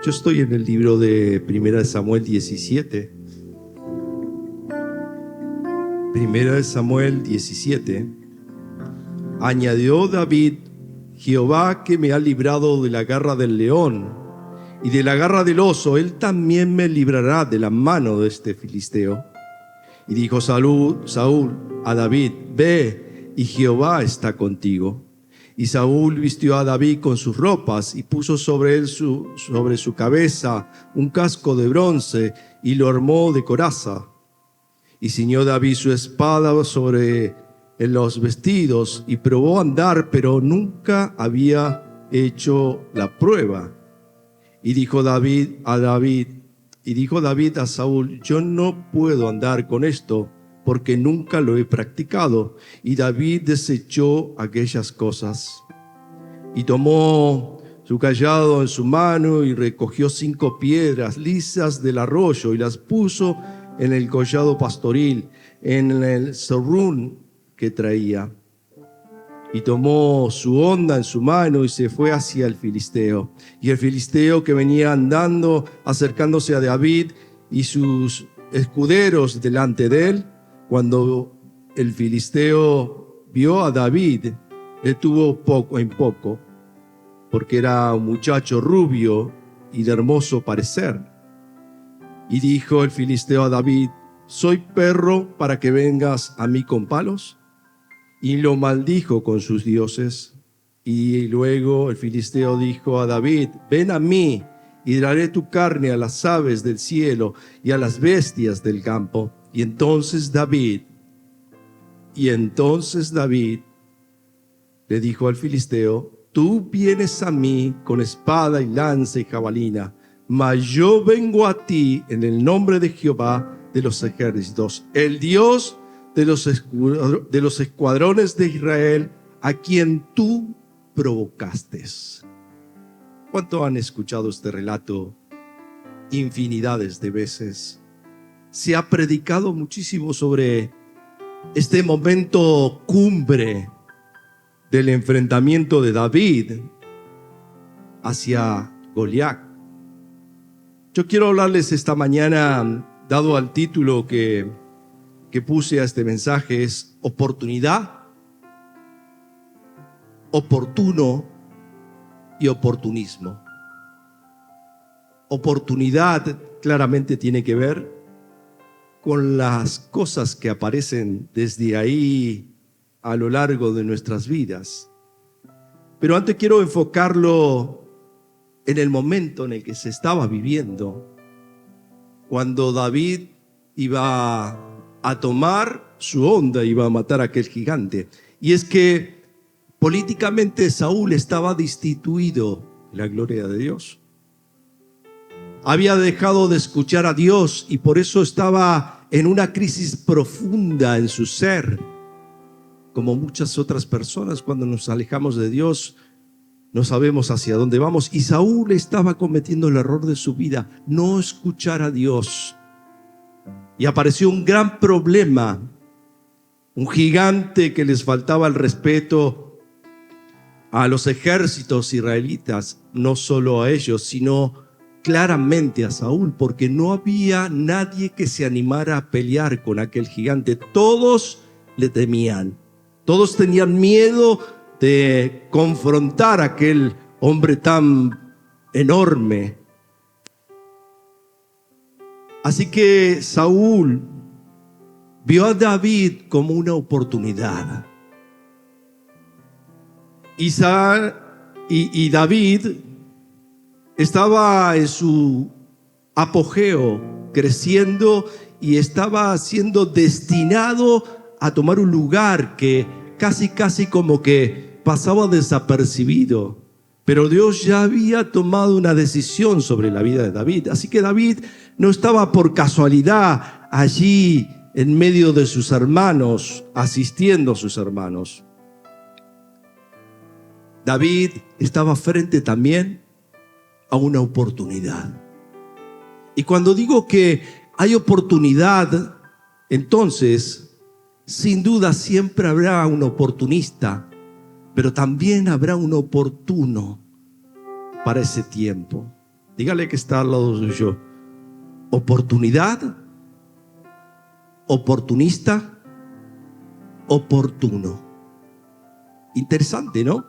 Yo estoy en el libro de 1 Samuel 17. 1 Samuel 17. Añadió David: Jehová, que me ha librado de la garra del león y de la garra del oso, él también me librará de la mano de este filisteo. Y dijo Saúl a David: ve, y Jehová está contigo. Y Saúl vistió a David con sus ropas y puso sobre su cabeza un casco de bronce y lo armó de coraza. Y ciñó David su espada sobre los vestidos y probó a andar, pero nunca había hecho la prueba. Y dijo David a Saúl: yo no puedo andar con esto, porque nunca lo he practicado. Y David desechó aquellas cosas. Y tomó su cayado en su mano y recogió 5 piedras lisas del arroyo y las puso en el collado pastoril, en el zorrún que traía. Y tomó su honda en su mano y se fue hacia el filisteo. Y el filisteo, que venía andando, acercándose a David y sus escuderos delante de él, cuando el filisteo vio a David, le tuvo poco en poco, porque era un muchacho rubio y de hermoso parecer. Y dijo el filisteo a David: ¿soy perro para que vengas a mí con palos? Y lo maldijo con sus dioses. Y luego el filisteo dijo a David: ven a mí, y daré tu carne a las aves del cielo y a las bestias del campo. Y entonces David le dijo al filisteo: tú vienes a mí con espada y lanza y jabalina, mas yo vengo a ti en el nombre de Jehová de los ejércitos, el Dios de los escuadrones de Israel, a quien tú provocaste. ¿Cuánto han escuchado este relato? Infinidades de veces. Se ha predicado muchísimo sobre este momento cumbre del enfrentamiento de David hacia Goliat. Yo quiero hablarles esta mañana, dado al título que puse a este mensaje, es oportunidad, oportuno y oportunismo. Oportunidad claramente tiene que ver con las cosas que aparecen desde ahí a lo largo de nuestras vidas. Pero antes quiero enfocarlo en el momento en el que se estaba viviendo, cuando David iba a tomar su honda, iba a matar a aquel gigante. Y es que políticamente Saúl estaba destituido de la gloria de Dios. Había dejado de escuchar a Dios y por eso estaba en una crisis profunda en su ser. Como muchas otras personas, cuando nos alejamos de Dios, no sabemos hacia dónde vamos. Y Saúl estaba cometiendo el error de su vida, no escuchar a Dios. Y apareció un gran problema, un gigante que les faltaba el respeto a los ejércitos israelitas, no solo a ellos, sino claramente a Saúl, porque no había nadie que se animara a pelear con aquel gigante. Todos le temían, todos tenían miedo de confrontar a aquel hombre tan enorme. Así que Saúl vio a David como una oportunidad. Y David estaba en su apogeo, creciendo, y estaba siendo destinado a tomar un lugar que casi como que pasaba desapercibido. Pero Dios ya había tomado una decisión sobre la vida de David. Así que David no estaba por casualidad allí en medio de sus hermanos, asistiendo a sus hermanos. David estaba frente también a una oportunidad. Y cuando digo que hay oportunidad, entonces, sin duda siempre habrá un oportunista, pero también habrá un oportuno para ese tiempo. Dígale que está al lado suyo. Oportunidad, oportunista, oportuno. Interesante, ¿no?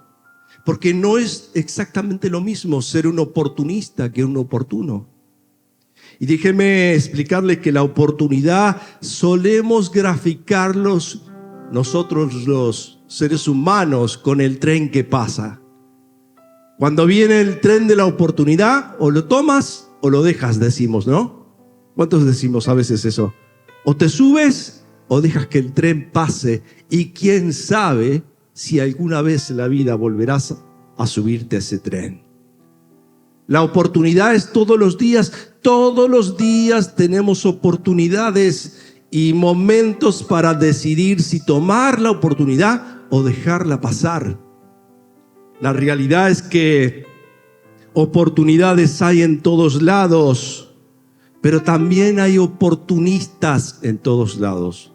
Porque no es exactamente lo mismo ser un oportunista que un oportuno. Y déjeme explicarle que la oportunidad solemos graficarlos nosotros los seres humanos con el tren que pasa. Cuando viene el tren de la oportunidad, o lo tomas o lo dejas, decimos, ¿no? ¿Cuántos decimos a veces eso? O te subes o dejas que el tren pase, y quién sabe si alguna vez en la vida volverás a subirte a ese tren. La oportunidad es todos los días tenemos oportunidades y momentos para decidir si tomar la oportunidad o dejarla pasar. La realidad es que oportunidades hay en todos lados, pero también hay oportunistas en todos lados.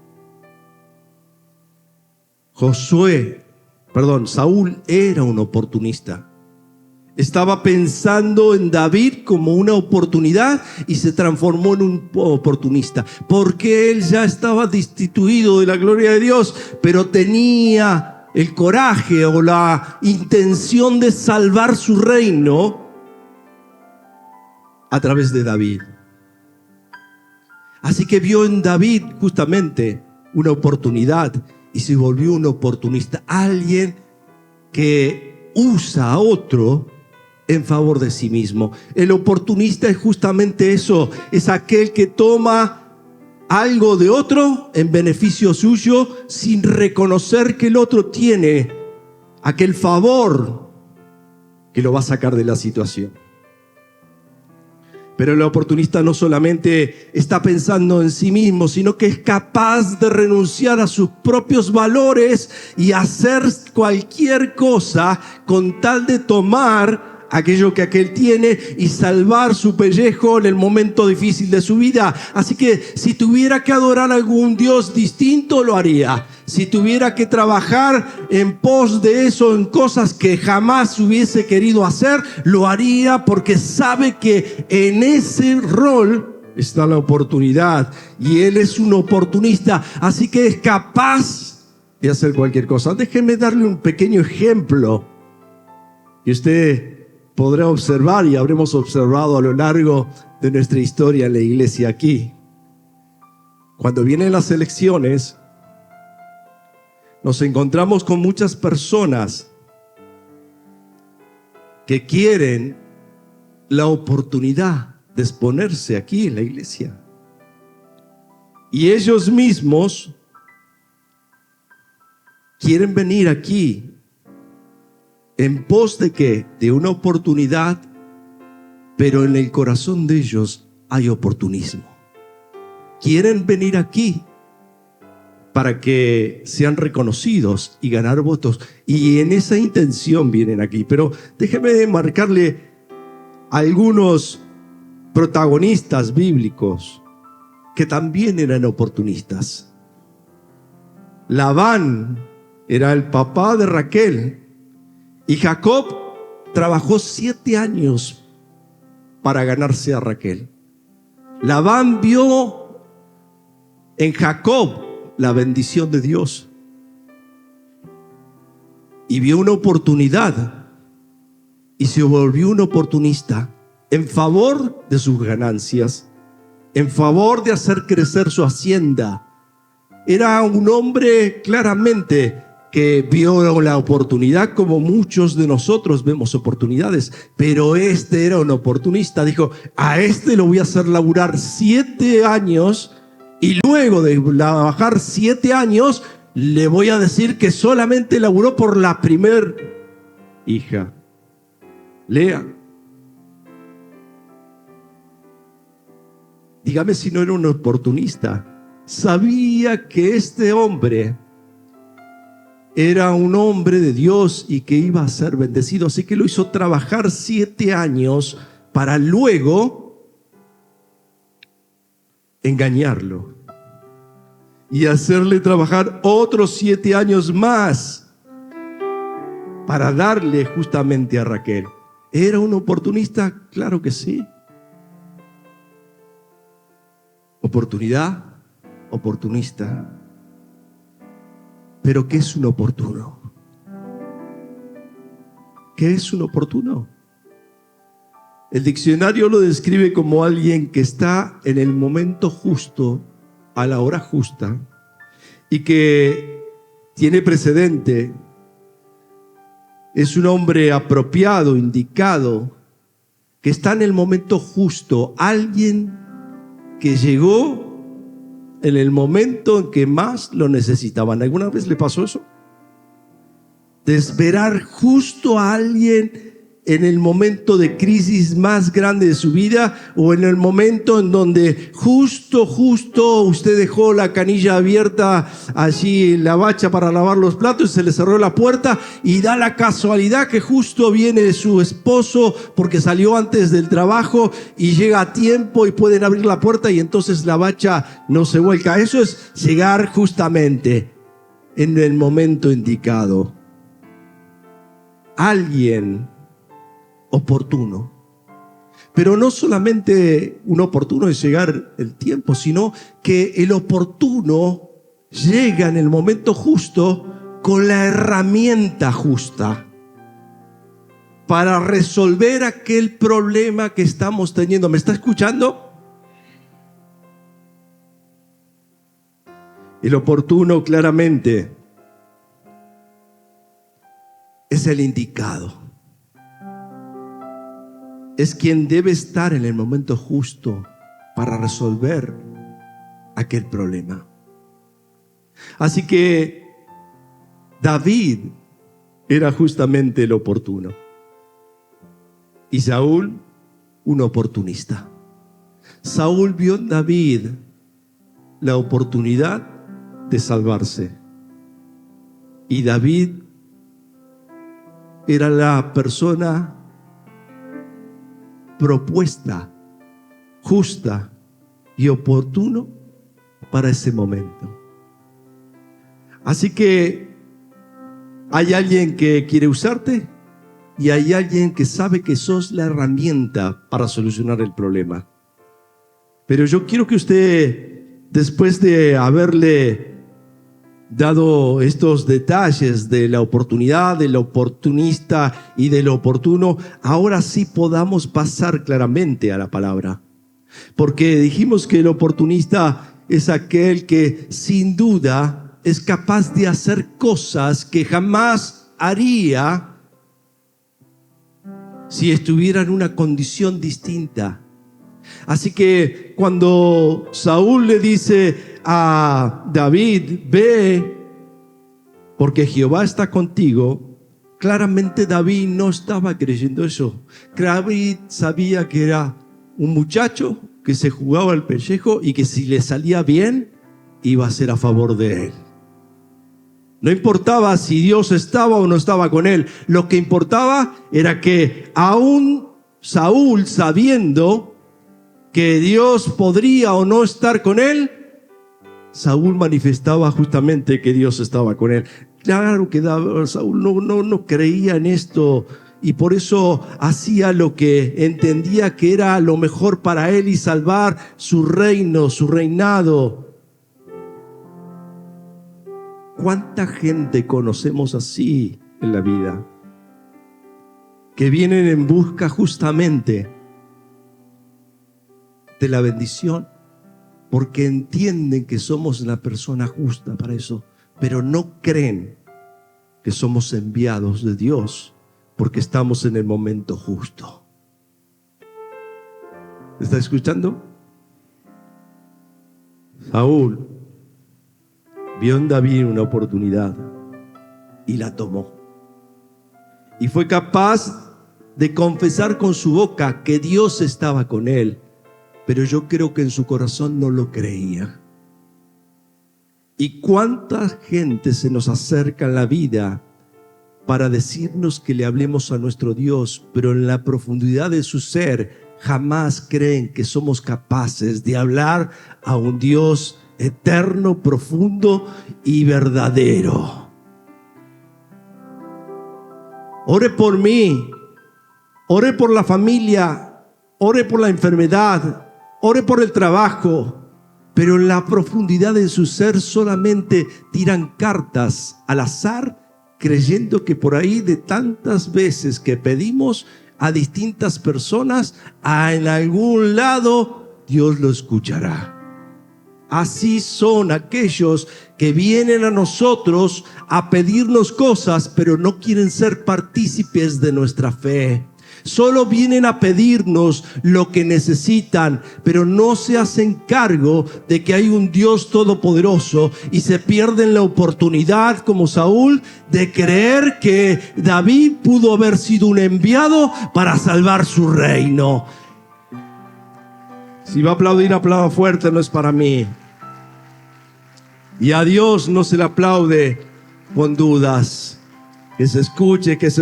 Saúl era un oportunista. Estaba pensando en David como una oportunidad y se transformó en un oportunista, porque él ya estaba destituido de la gloria de Dios, pero tenía el coraje o la intención de salvar su reino a través de David. Así que vio en David justamente una oportunidad y se volvió un oportunista, alguien que usa a otro en favor de sí mismo. El oportunista es justamente eso, es aquel que toma algo de otro en beneficio suyo sin reconocer que el otro tiene aquel favor que lo va a sacar de la situación. Pero el oportunista no solamente está pensando en sí mismo, sino que es capaz de renunciar a sus propios valores y hacer cualquier cosa con tal de tomar aquello que aquel tiene y salvar su pellejo en el momento difícil de su vida. Así que si tuviera que adorar a algún Dios distinto, lo haría. Si tuviera que trabajar en pos de eso, en cosas que jamás hubiese querido hacer, lo haría, porque sabe que en ese rol está la oportunidad y él es un oportunista, así que es capaz de hacer cualquier cosa. Déjeme darle un pequeño ejemplo que usted podrá observar y habremos observado a lo largo de nuestra historia en la iglesia aquí. Cuando vienen las elecciones, nos encontramos con muchas personas que quieren la oportunidad de exponerse aquí en la iglesia. Y ellos mismos quieren venir aquí en pos de ¿qué? De una oportunidad, pero en el corazón de ellos hay oportunismo. Quieren venir aquí para que sean reconocidos y ganar votos, y en esa intención vienen aquí. Pero déjeme marcarle algunos protagonistas bíblicos que también eran oportunistas. Labán era el papá de Raquel, y Jacob trabajó 7 años para ganarse a Raquel. Labán vio en Jacob la bendición de Dios y vio una oportunidad y se volvió un oportunista en favor de sus ganancias, en favor de hacer crecer su hacienda. Era un hombre claramente que vio la oportunidad como muchos de nosotros vemos oportunidades, pero este era un oportunista. Dijo, a este lo voy a hacer laburar 7 años y luego de trabajar 7 años le voy a decir que solamente laburó por la primer hija. Lea. Dígame si no era un oportunista. Sabía que este hombre era un hombre de Dios y que iba a ser bendecido, así que lo hizo trabajar 7 años para luego engañarlo y hacerle trabajar otros 7 años más para darle justamente a Raquel. ¿Era un oportunista? Claro que sí. Oportunidad, oportunista. Pero ¿qué es un oportuno? ¿Qué es un oportuno? El diccionario lo describe como alguien que está en el momento justo, a la hora justa, y que tiene precedente. Es un hombre apropiado, indicado, que está en el momento justo. Alguien que llegó en el momento en que más lo necesitaban. ¿Alguna vez le pasó eso? De esperar justo a alguien en el momento de crisis más grande de su vida, o en el momento en donde justo usted dejó la canilla abierta allí en la bacha para lavar los platos y se le cerró la puerta, y da la casualidad que justo viene su esposo porque salió antes del trabajo y llega a tiempo y pueden abrir la puerta y entonces la bacha no se vuelca. Eso es llegar justamente en el momento indicado. Alguien oportuno. Pero no solamente un oportuno es llegar el tiempo, sino que el oportuno llega en el momento justo con la herramienta justa para resolver aquel problema que estamos teniendo. ¿Me está escuchando? El oportuno claramente es el indicado. Es quien debe estar en el momento justo para resolver aquel problema. Así que David era justamente el oportuno y Saúl un oportunista. Saúl vio en David la oportunidad de salvarse y David era la persona propuesta, justa y oportuno para ese momento. Así que hay alguien que quiere usarte y hay alguien que sabe que sos la herramienta para solucionar el problema. Pero yo quiero que usted, después de haberle dado estos detalles de la oportunidad, del oportunista y del oportuno, ahora sí podamos pasar claramente a la palabra. Porque dijimos que el oportunista es aquel que sin duda es capaz de hacer cosas que jamás haría si estuviera en una condición distinta. Así que cuando Saúl le dice a David, ve, porque Jehová está contigo, claramente David no estaba creyendo eso. David sabía que era un muchacho que se jugaba el pellejo y que si le salía bien, iba a ser a favor de él. No importaba si Dios estaba o no estaba con él. Lo que importaba era que aún Saúl, sabiendo que Dios podría o no estar con él, Saúl manifestaba justamente que Dios estaba con él. Claro que Saúl no creía en esto y por eso hacía lo que entendía que era lo mejor para él y salvar su reino, su reinado. ¿Cuánta gente conocemos así en la vida? Que vienen en busca justamente de la bendición, porque entienden que somos la persona justa para eso, pero no creen que somos enviados de Dios porque estamos en el momento justo. ¿Está escuchando? Saúl vio en David una oportunidad y la tomó. Y fue capaz de confesar con su boca que Dios estaba con él, pero yo creo que en su corazón no lo creía. ¿Y cuánta gente se nos acerca en la vida para decirnos que le hablemos a nuestro Dios, pero en la profundidad de su ser jamás creen que somos capaces de hablar a un Dios eterno, profundo y verdadero? Ore por mí, Ore por la familia, ore por la enfermedad, ore por el trabajo, pero en la profundidad de su ser solamente tiran cartas al azar, creyendo que por ahí de tantas veces que pedimos a distintas personas, en algún lado Dios lo escuchará. Así son aquellos que vienen a nosotros a pedirnos cosas, pero no quieren ser partícipes de nuestra fe. Solo vienen a pedirnos lo que necesitan, pero no se hacen cargo de que hay un Dios todopoderoso y se pierden la oportunidad, como Saúl, de creer que David pudo haber sido un enviado para salvar su reino. Si va a aplaudir, aplauda fuerte, no es para mí. Y a Dios no se le aplaude con dudas. Que se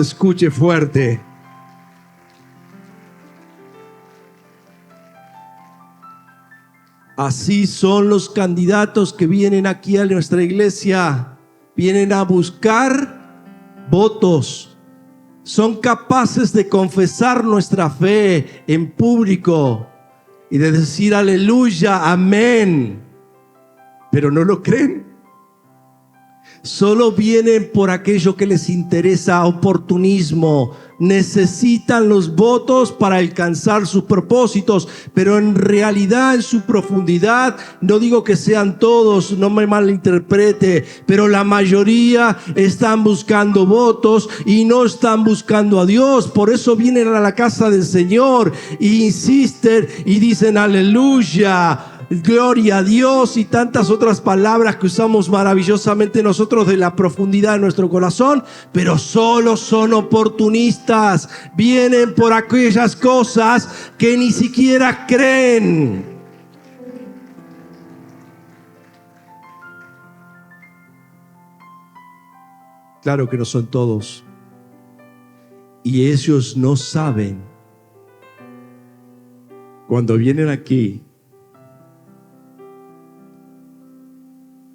escuche fuerte. Así son los candidatos que vienen aquí a nuestra iglesia. Vienen a buscar votos. Son capaces de confesar nuestra fe en público y de decir aleluya, amén. Pero no lo creen. Solo vienen por aquello que les interesa, oportunismo. Necesitan los votos para alcanzar sus propósitos, pero en realidad, en su profundidad, no digo que sean todos, no me malinterprete, pero la mayoría están buscando votos y no están buscando a Dios. Por eso vienen a la casa del Señor e insisten y dicen aleluya, gloria a Dios y tantas otras palabras que usamos maravillosamente nosotros de la profundidad de nuestro corazón, pero solo son oportunistas. Vienen por aquellas cosas que ni siquiera creen. Claro que no son todos. Y ellos no saben. Cuando vienen aquí,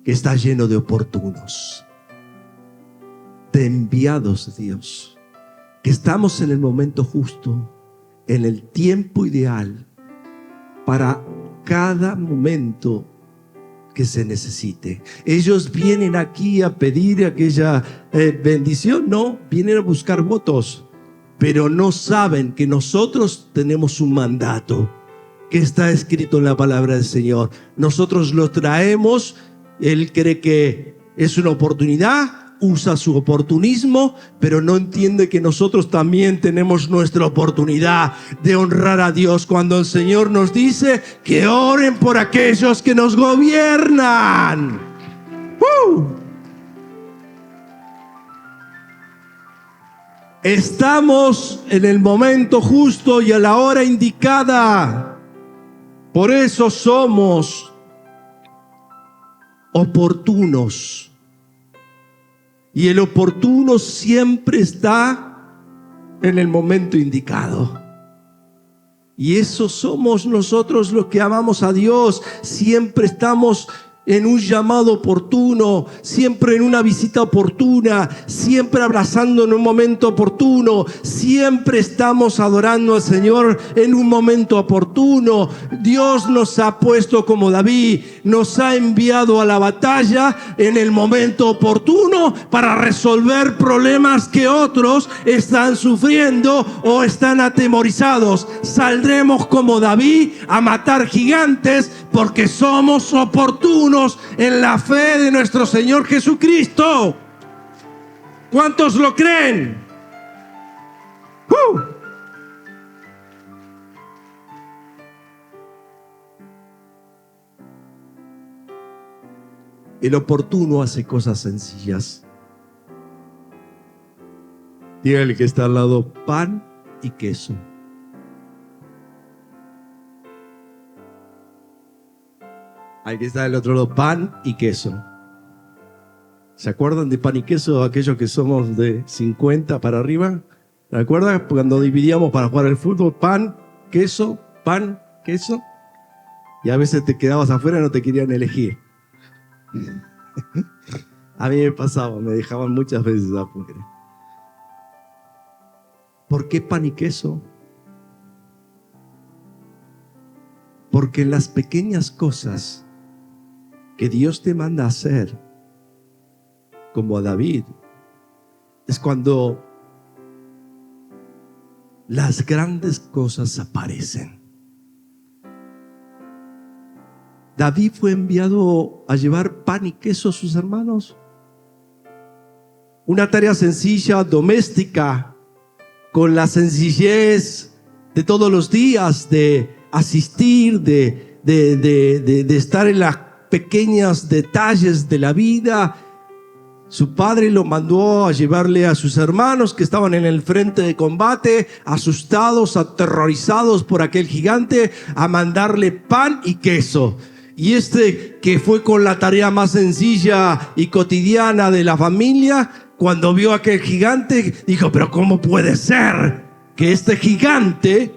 que está lleno de oportunos, de enviados de Dios, que estamos en el momento justo, en el tiempo ideal, para cada momento que se necesite. Ellos vienen aquí a pedir aquella bendición, no, vienen a buscar votos, pero no saben que nosotros tenemos un mandato que está escrito en la palabra del Señor. Nosotros lo traemos. Él cree que es una oportunidad, usa su oportunismo, pero no entiende que nosotros también tenemos nuestra oportunidad de honrar a Dios cuando el Señor nos dice que oren por aquellos que nos gobiernan. Estamos en el momento justo y a la hora indicada. Por eso somos oportunos. Y el oportuno siempre está en el momento indicado. Y eso somos nosotros los que amamos a Dios. Siempre estamos en un llamado oportuno, siempre en una visita oportuna, siempre abrazando en un momento oportuno, siempre estamos adorando al Señor en un momento oportuno. Dios nos ha puesto como David, nos ha enviado a la batalla en el momento oportuno para resolver problemas que otros están sufriendo o están atemorizados. Saldremos como David a matar gigantes porque somos oportunos en la fe de nuestro Señor Jesucristo. ¿Cuántos lo creen? El oportuno hace cosas sencillas. Dígale que está al lado: pan y queso. Aquí está del otro lado: pan y queso. ¿Se acuerdan de pan y queso aquellos que somos de 50 para arriba? ¿Se acuerdan cuando dividíamos para jugar al fútbol? Pan, queso, y a veces te quedabas afuera y no te querían elegir. A mí me pasaba, me dejaban muchas veces afuera. ¿Por qué pan y queso? Porque en las pequeñas cosas que Dios te manda a hacer, como a David, es cuando las grandes cosas aparecen. David fue enviado a llevar pan y queso a sus hermanos. Una tarea sencilla, doméstica, con la sencillez de todos los días, de asistir, de estar en los pequeños detalles de la vida. Su padre lo mandó a llevarle a sus hermanos que estaban en el frente de combate, asustados, aterrorizados por aquel gigante, a mandarle pan y queso. Y que fue con la tarea más sencilla y cotidiana de la familia, cuando vio a aquel gigante, dijo: pero ¿cómo puede ser que este gigante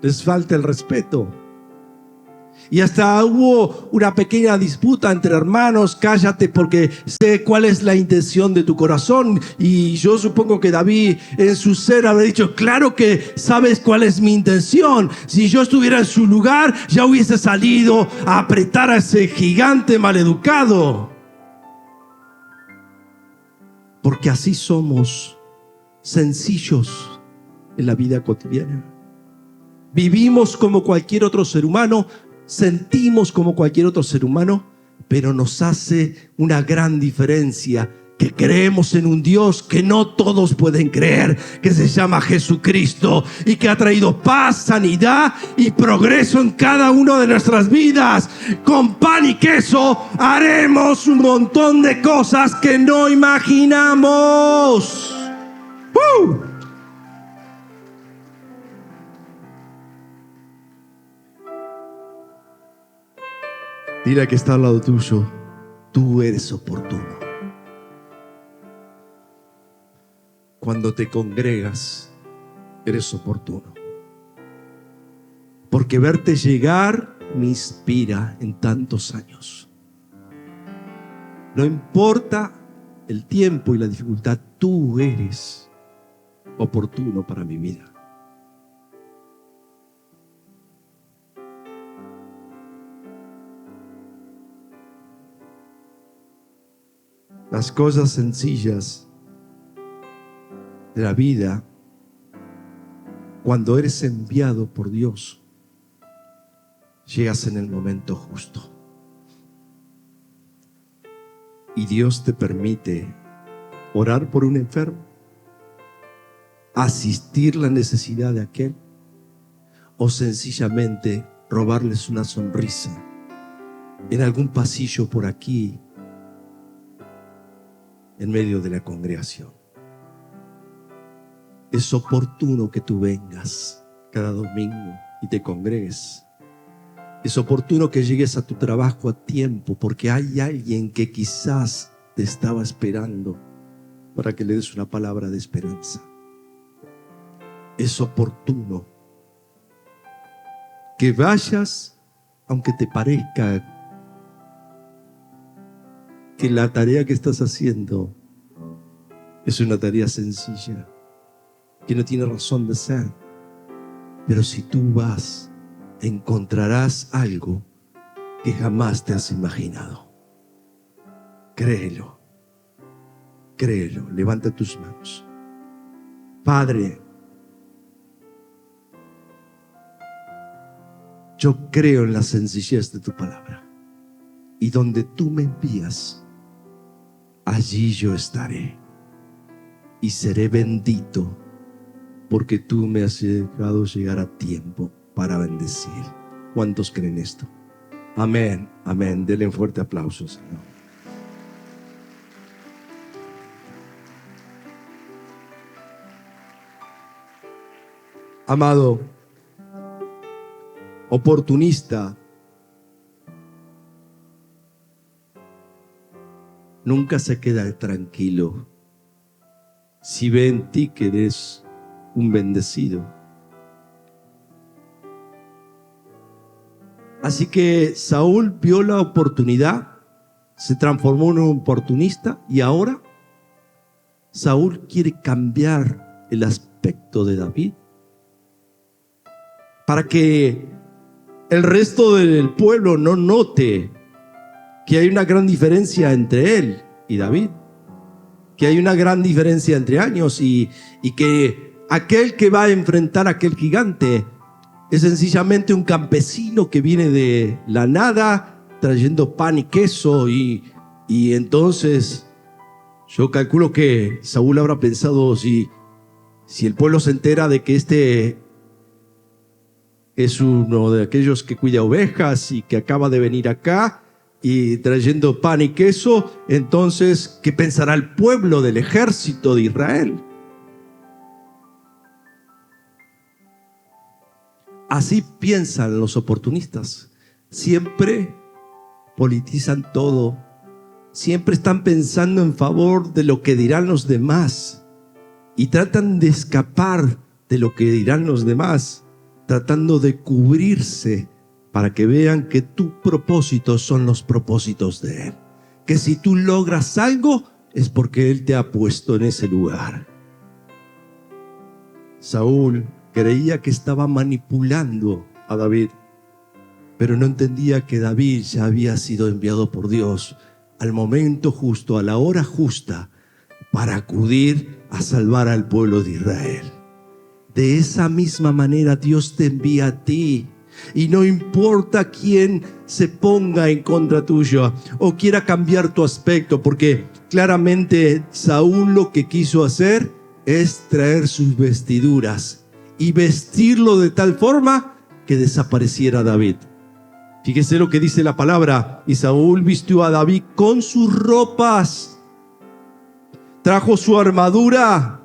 les falte el respeto? Y hasta hubo una pequeña disputa entre hermanos: cállate porque sé cuál es la intención de tu corazón. Y yo supongo que David en su ser habrá dicho: claro que sabes cuál es mi intención. Si yo estuviera en su lugar, ya hubiese salido a apretar a ese gigante maleducado. Porque así somos, sencillos en la vida cotidiana. Vivimos como cualquier otro ser humano, sentimos como cualquier otro ser humano, pero nos hace una gran diferencia que creemos en un Dios que no todos pueden creer, que se llama Jesucristo y que ha traído paz, sanidad y progreso en cada una de nuestras vidas. Con pan y queso haremos un montón de cosas que no imaginamos. Dile que está al lado tuyo: tú eres oportuno. Cuando te congregas, eres oportuno. Porque verte llegar me inspira en tantos años. No importa el tiempo y la dificultad, tú eres oportuno para mi vida. Las cosas sencillas de la vida, cuando eres enviado por Dios, llegas en el momento justo. Y Dios te permite orar por un enfermo, asistir la necesidad de aquel, o sencillamente robarles una sonrisa en algún pasillo por aquí, en medio de la congregación. Es oportuno que tú vengas cada domingo y te congregues. Es oportuno que llegues a tu trabajo a tiempo, porque hay alguien que quizás te estaba esperando para que le des una palabra de esperanza. Es oportuno que vayas, aunque te parezca que la tarea que estás haciendo es una tarea sencilla, que no tiene razón de ser. Pero si tú vas, encontrarás algo que jamás te has imaginado. Créelo, créelo. Levanta tus manos. Padre, yo creo en la sencillez de tu palabra, y donde tú me envías, allí yo estaré y seré bendito, porque tú me has dejado llegar a tiempo para bendecir. ¿Cuántos creen esto? Amén, amén. Denle un fuerte aplauso, Señor. Amado, oportunista, nunca se queda tranquilo si ve en ti que eres un bendecido. Así que Saúl vio la oportunidad, se transformó en un oportunista, y ahora Saúl quiere cambiar el aspecto de David para que el resto del pueblo no note que hay una gran diferencia entre él y David, que hay una gran diferencia entre años y que aquel que va a enfrentar a aquel gigante es sencillamente un campesino que viene de la nada trayendo pan y queso y entonces yo calculo que Saúl habrá pensado, si el pueblo se entera de que este es uno de aquellos que cuida ovejas y que acaba de venir acá y trayendo pan y queso, entonces, ¿qué pensará el pueblo del ejército de Israel? Así piensan los oportunistas. Siempre politizan todo. Siempre están pensando en favor de lo que dirán los demás y tratan de escapar de lo que dirán los demás, tratando de cubrirse para que vean que tus propósitos son los propósitos de Él. Que si tú logras algo es porque Él te ha puesto en ese lugar. Saúl creía que estaba manipulando a David, pero no entendía que David ya había sido enviado por Dios al momento justo, a la hora justa, para acudir a salvar al pueblo de Israel. De esa misma manera Dios te envía a ti. Y no importa quién se ponga en contra tuya o quiera cambiar tu aspecto, porque claramente Saúl lo que quiso hacer es traer sus vestiduras y vestirlo de tal forma que desapareciera David. Fíjese lo que dice la palabra: y Saúl vistió a David con sus ropas, trajo su armadura.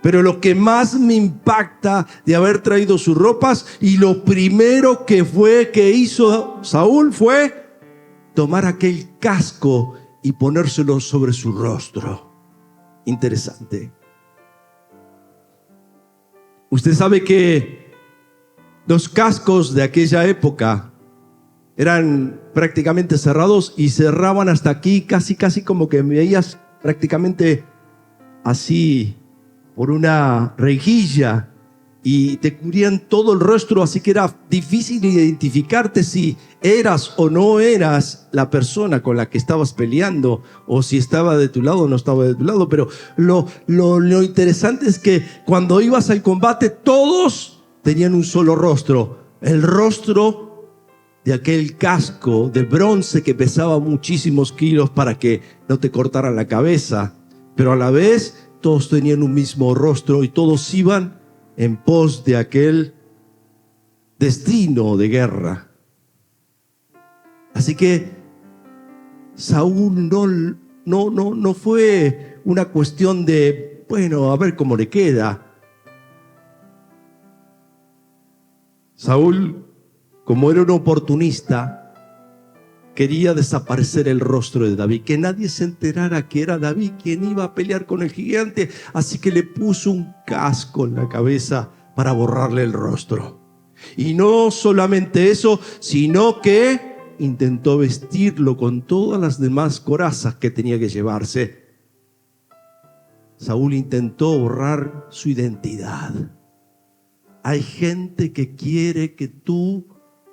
Pero lo que más me impacta de haber traído sus ropas, y lo primero que hizo Saúl fue tomar aquel casco y ponérselo sobre su rostro. Interesante. Usted sabe que los cascos de aquella época eran prácticamente cerrados y cerraban hasta aquí, casi como que me veías prácticamente así por una rejilla, y te cubrían todo el rostro, así que era difícil identificarte si eras o no eras la persona con la que estabas peleando, o si estaba de tu lado o no estaba de tu lado. Pero lo interesante es que cuando ibas al combate todos tenían un solo rostro, el rostro de aquel casco de bronce que pesaba muchísimos kilos para que no te cortaran la cabeza, pero a la vez todos tenían un mismo rostro y todos iban en pos de aquel destino de guerra. Así que Saúl no fue una cuestión de, bueno, a ver cómo le queda. Saúl, como era un oportunista, quería desaparecer el rostro de David, que nadie se enterara que era David quien iba a pelear con el gigante. Así que le puso un casco en la cabeza para borrarle el rostro. Y no solamente eso, sino que intentó vestirlo con todas las demás corazas que tenía que llevarse. Saúl intentó borrar su identidad. Hay gente que quiere que tú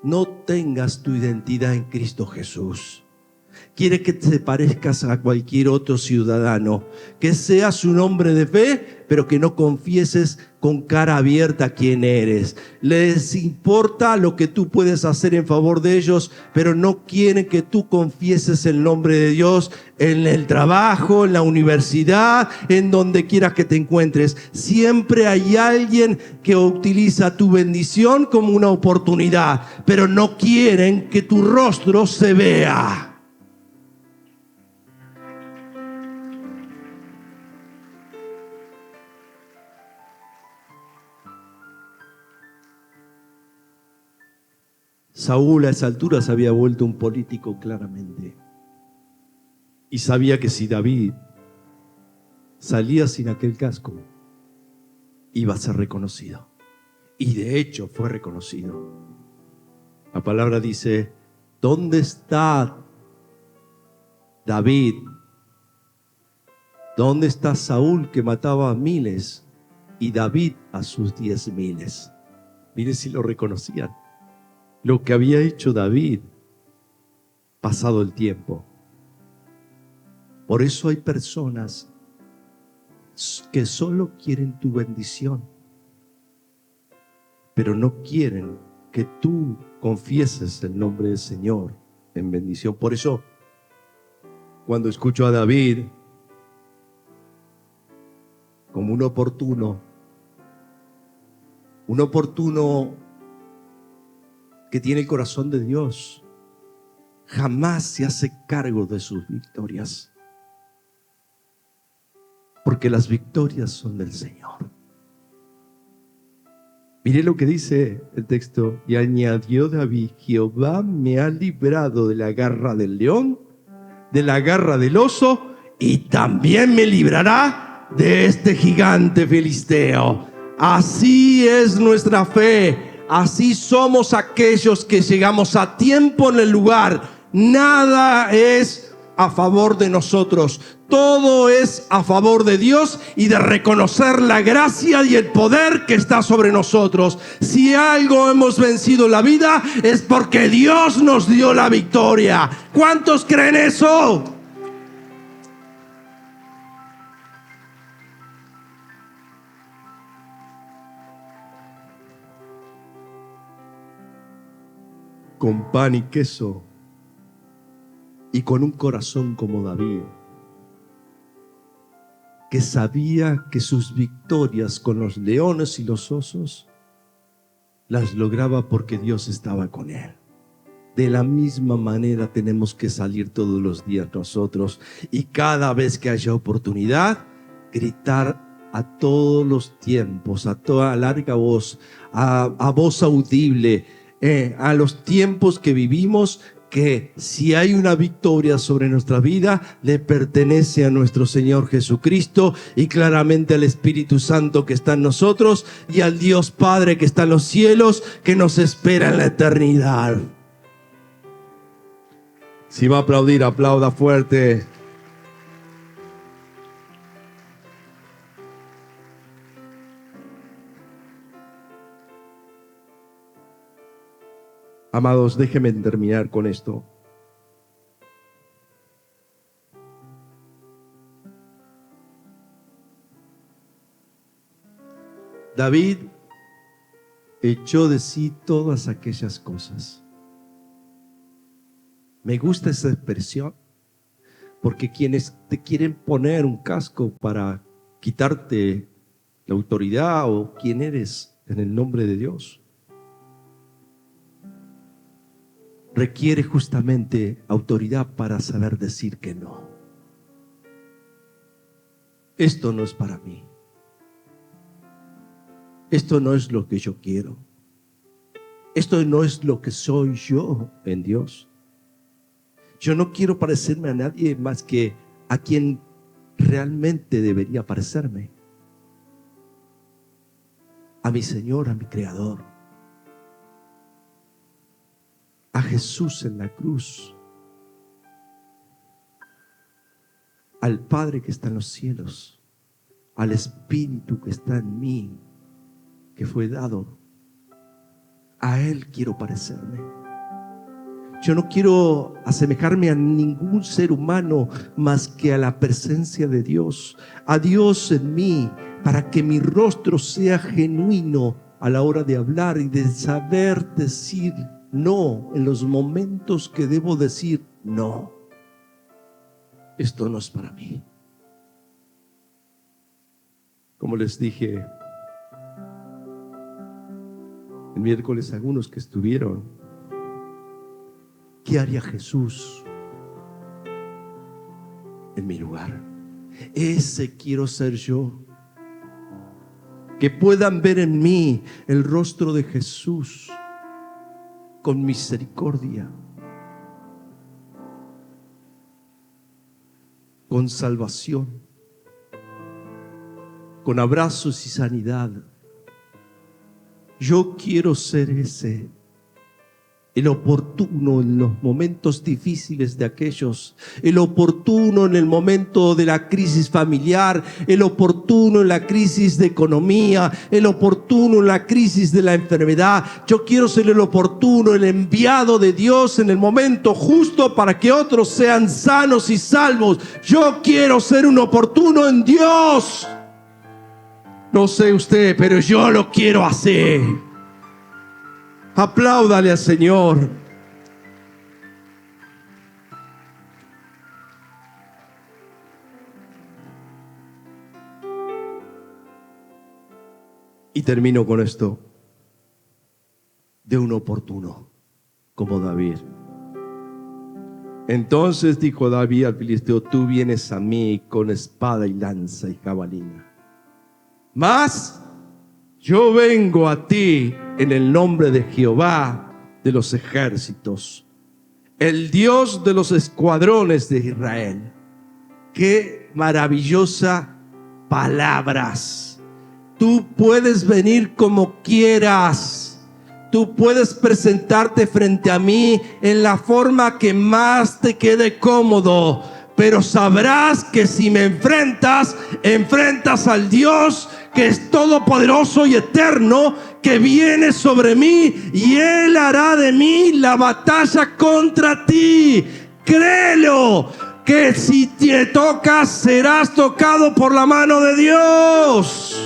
no tengas tu identidad en Cristo Jesús. Quiere que te parezcas a cualquier otro ciudadano, que seas un hombre de fe, pero que no confieses con cara abierta quién eres. Les importa lo que tú puedes hacer en favor de ellos, pero no quieren que tú confieses el nombre de Dios en el trabajo, en la universidad, en donde quieras que te encuentres. Siempre hay alguien que utiliza tu bendición como una oportunidad, pero no quieren que tu rostro se vea. Saúl a esa altura se había vuelto un político claramente. Y sabía que si David salía sin aquel casco, iba a ser reconocido. Y de hecho fue reconocido. La palabra dice: ¿dónde está David? ¿Dónde está Saúl, que mataba a miles, y David a sus 10,000? Mire si lo reconocían. lo que había hecho David pasado el tiempo. Por eso hay personas que solo quieren tu bendición, pero no quieren que tú confieses el nombre del Señor en bendición. Por eso, cuando escucho a David como un oportuno que tiene el corazón de Dios, jamás se hace cargo de sus victorias, porque las victorias son del Señor. Mire lo que dice el texto: y añadió David: Jehová me ha librado de la garra del león, de la garra del oso, y también me librará de este gigante filisteo. Así es nuestra fe, así somos aquellos que llegamos a tiempo en el lugar. Nada es a favor de nosotros, todo es a favor de Dios y de reconocer la gracia y el poder que está sobre nosotros. Si algo hemos vencido en la vida es porque Dios nos dio la victoria. ¿Cuántos creen eso? Con pan y queso y con un corazón como David, que sabía que sus victorias con los leones y los osos las lograba porque Dios estaba con él. De la misma manera tenemos que salir todos los días nosotros, y cada vez que haya oportunidad, gritar a todos los tiempos, a toda larga voz, a voz audible, a los tiempos que vivimos, que si hay una victoria sobre nuestra vida, le pertenece a nuestro Señor Jesucristo y claramente al Espíritu Santo que está en nosotros y al Dios Padre que está en los cielos, que nos espera en la eternidad. Si va a aplaudir, aplauda fuerte. Amados, déjenme terminar con esto. David echó de sí todas aquellas cosas. Me gusta esa expresión, porque quienes te quieren poner un casco para quitarte la autoridad o quién eres en el nombre de Dios, requiere justamente autoridad para saber decir que no. Esto no es para mí. Esto no es lo que yo quiero. Esto no es lo que soy yo en Dios. Yo no quiero parecerme a nadie más que a quien realmente debería parecerme. A mi Señor, a mi Creador. A Jesús en la cruz, al Padre que está en los cielos, al Espíritu que está en mí, que fue dado. A Él quiero parecerme. Yo no quiero asemejarme a ningún ser humano más que a la presencia de Dios, a Dios en mí, para que mi rostro sea genuino a la hora de hablar y de saber decir no en los momentos que debo decir no. Esto no es para mí. Como les dije el miércoles a algunos que estuvieron, ¿qué haría Jesús en mi lugar? Ese quiero ser yo. Que puedan ver en mí el rostro de Jesús con misericordia, con salvación, con abrazos y sanidad. Yo quiero ser ese. el oportuno en los momentos difíciles de aquellos, el oportuno en el momento de la crisis familiar, el oportuno en la crisis de economía, el oportuno en la crisis de la enfermedad. Yo quiero ser el oportuno, el enviado de Dios en el momento justo para que otros sean sanos y salvos. Yo quiero ser un oportuno en Dios. No sé usted, pero yo lo quiero hacer. Apláudale al Señor. Y termino con esto. De un oportuno, como David. Entonces dijo David al filisteo: tú vienes a mí con espada y lanza y jabalina, mas yo vengo a ti en el nombre de Jehová de los ejércitos, el Dios de los escuadrones de Israel. Qué maravillosa palabras. Tú puedes venir como quieras. Tú puedes presentarte frente a mí en la forma que más te quede cómodo. Pero sabrás que si me enfrentas al Dios que es todopoderoso y eterno, que viene sobre mí y Él hará de mí la batalla contra ti. Créelo, que si te tocas, serás tocado por la mano de Dios.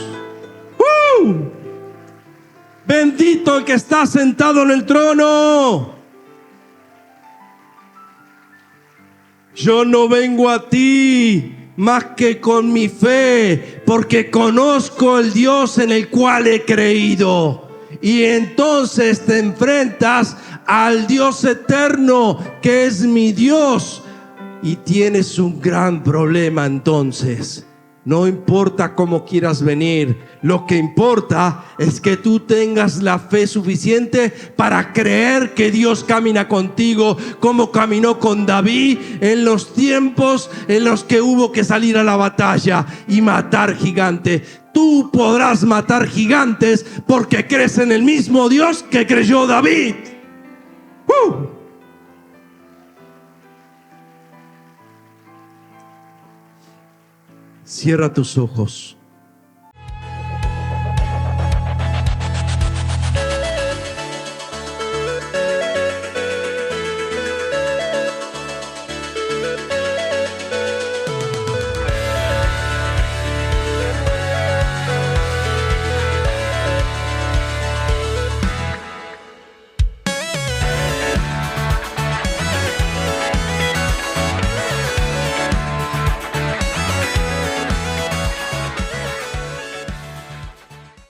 Bendito el que está sentado en el trono. Yo no vengo a ti más que con mi fe, porque conozco el Dios en el cual he creído. Y entonces te enfrentas al Dios eterno, que es mi Dios, y tienes un gran problema. Entonces no importa cómo quieras venir, lo que importa es que tú tengas la fe suficiente para creer que Dios camina contigo, como caminó con David en los tiempos en los que hubo que salir a la batalla y matar gigantes. Tú podrás matar gigantes porque crees en el mismo Dios que creyó David. Cierra tus ojos.